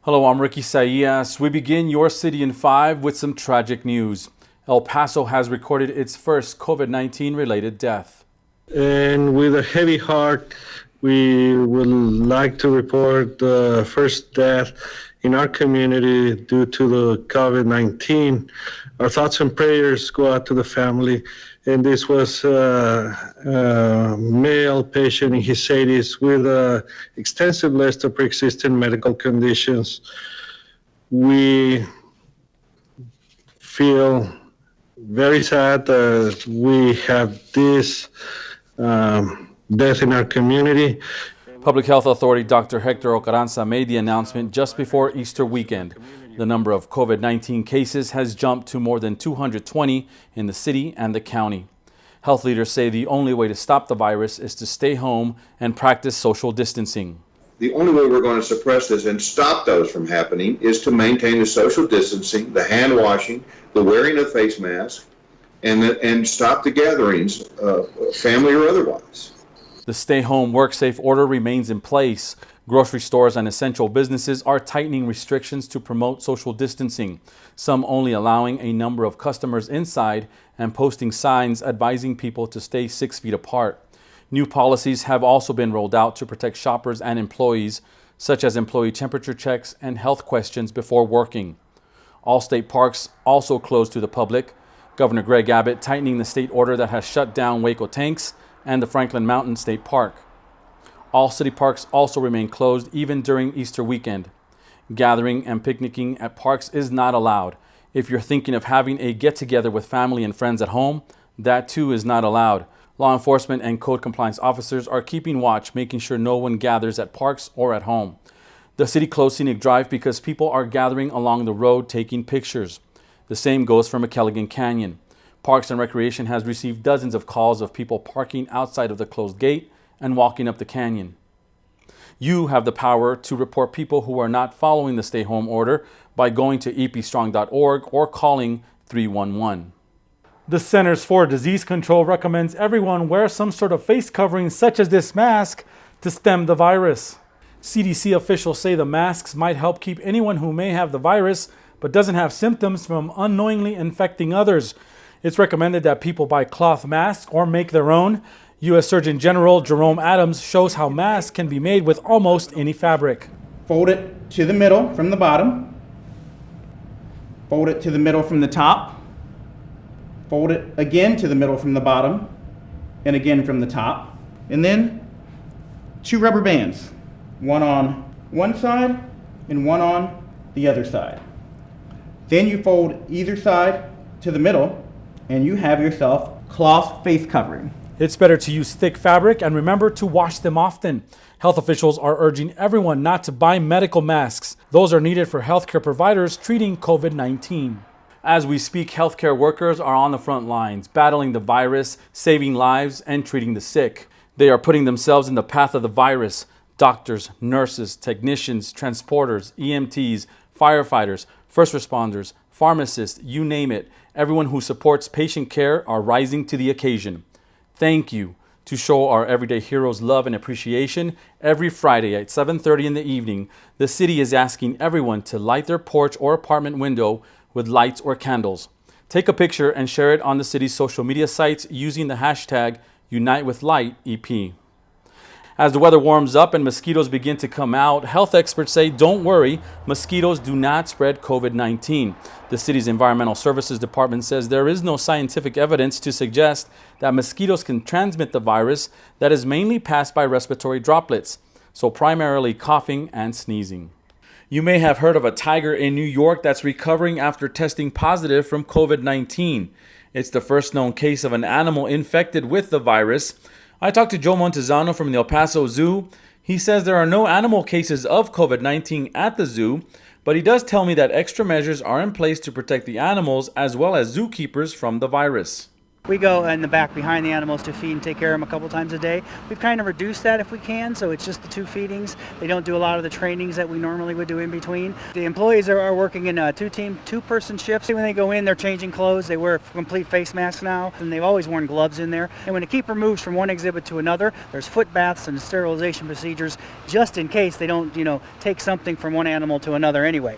Hello, I'm Ricky Saillas. We begin Your City in 5 with some tragic news. El Paso has recorded its first COVID-19 related death. And with a heavy heart, we would like to report the first death in our community due to the COVID-19. Our thoughts and prayers go out to the family. And this was a male patient in his 80s with an extensive list of pre-existing medical conditions. We feel very sad that we have this death in our community. Public Health Authority Dr. Hector Ocaranza made the announcement just before Easter weekend. The number of COVID-19 cases has jumped to more than 220 in the city and the county. Health leaders say the only way to stop the virus is to stay home and practice social distancing. The only way we're going to suppress this and stop those from happening is to maintain the social distancing, the hand washing, the wearing of face masks, and stop the gatherings, family or otherwise. The stay-home, work-safe order remains in place. Grocery stores and essential businesses are tightening restrictions to promote social distancing, some only allowing a number of customers inside and posting signs advising people to stay 6 feet apart. New policies have also been rolled out to protect shoppers and employees, such as employee temperature checks and health questions before working. All state parks also closed to the public. Governor Greg Abbott tightening the state order that has shut down Waco Tanks and the Franklin Mountain State Park. All city parks also remain closed even during Easter weekend. Gathering and picnicking at parks is not allowed. If you're thinking of having a get-together with family and friends at home, that too is not allowed. Law enforcement and code compliance officers are keeping watch, making sure no one gathers at parks or at home. The city closed Scenic Drive because people are gathering along the road taking pictures. The same goes for McKelligan Canyon. Parks and Recreation has received dozens of calls of people parking outside of the closed gate and walking up the canyon. You have the power to report people who are not following the stay-home order by going to epstrong.org or calling 311. The Centers for Disease Control recommends everyone wear some sort of face covering such as this mask to stem the virus. CDC officials say the masks might help keep anyone who may have the virus but doesn't have symptoms from unknowingly infecting others. It's recommended that people buy cloth masks or make their own. U.S. Surgeon General Jerome Adams shows how masks can be made with almost any fabric. Fold it to the middle from the bottom. Fold it to the middle from the top. Fold it again to the middle from the bottom and again from the top. And then 2 rubber bands, one on one side and one on the other side. Then you fold either side to the middle and you have yourself cloth face covering. It's better to use thick fabric and remember to wash them often. Health officials are urging everyone not to buy medical masks. Those are needed for healthcare providers treating COVID-19. As we speak, healthcare workers are on the front lines, battling the virus, saving lives, and treating the sick. They are putting themselves in the path of the virus. Doctors, nurses, technicians, transporters, EMTs, firefighters, first responders, pharmacists, you name it. Everyone who supports patient care are rising to the occasion. Thank you. To show our everyday heroes love and appreciation, every Friday at 7:30 in the evening, the city is asking everyone to light their porch or apartment window with lights or candles. Take a picture and share it on the city's social media sites using the hashtag UniteWithLightEP. As the weather warms up and mosquitoes begin to come out, health experts say don't worry, mosquitoes do not spread COVID-19. The city's Environmental Services Department says there is no scientific evidence to suggest that mosquitoes can transmit the virus that is mainly passed by respiratory droplets, so primarily coughing and sneezing. You may have heard of a tiger in New York that's recovering after testing positive from COVID-19. It's the first known case of an animal infected with the virus. I talked to Joe Montezano from the El Paso Zoo. He says there are no animal cases of COVID-19 at the zoo, but he does tell me that extra measures are in place to protect the animals as well as zookeepers from the virus. We go in the back behind the animals to feed and take care of them a couple times a day. We've kind of reduced that if we can, so it's just the 2 feedings. They don't do a lot of the trainings that we normally would do in between. The employees are working in 2-person shifts. When they go in, they're changing clothes. They wear complete face masks now, and they've always worn gloves in there. And when a keeper moves from one exhibit to another, there's foot baths and sterilization procedures just in case they don't, take something from one animal to another anyway.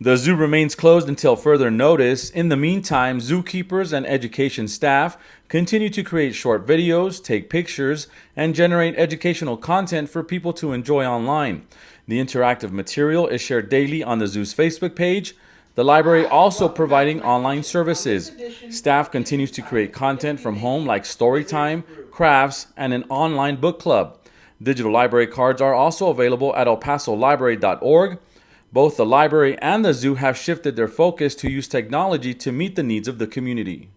The zoo remains closed until further notice. In the meantime, zookeepers and education staff continue to create short videos, take pictures, and generate educational content for people to enjoy online. The interactive material is shared daily on the zoo's Facebook page. The library also providing online services. Staff continues to create content from home like story time, crafts, and an online book club. Digital library cards are also available at elpasolibrary.org. Both the library and the zoo have shifted their focus to use technology to meet the needs of the community.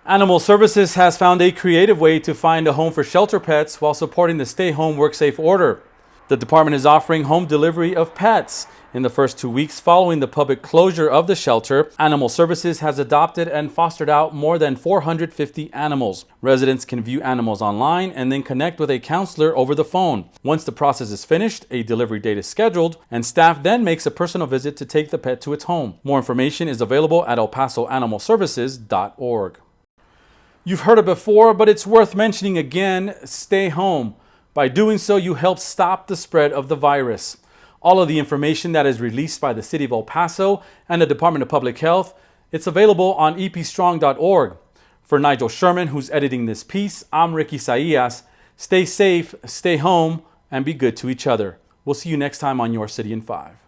Animal Services has found a creative way to find a home for shelter pets while supporting the Stay Home, Work Safe order. The department is offering home delivery of pets. In the first 2 weeks following the public closure of the shelter, Animal Services has adopted and fostered out more than 450 animals. Residents can view animals online and then connect with a counselor over the phone. Once the process is finished, a delivery date is scheduled, and staff then makes a personal visit to take the pet to its home. More information is available at elpasoanimalservices.org. You've heard it before, but it's worth mentioning again: stay home. By doing so, you help stop the spread of the virus. All of the information that is released by the City of El Paso and the Department of Public Health, it's available on epstrong.org. For Nigel Sherman, who's editing this piece, I'm Ricky Saillas. Stay safe, stay home, and be good to each other. We'll see you next time on Your City in 5.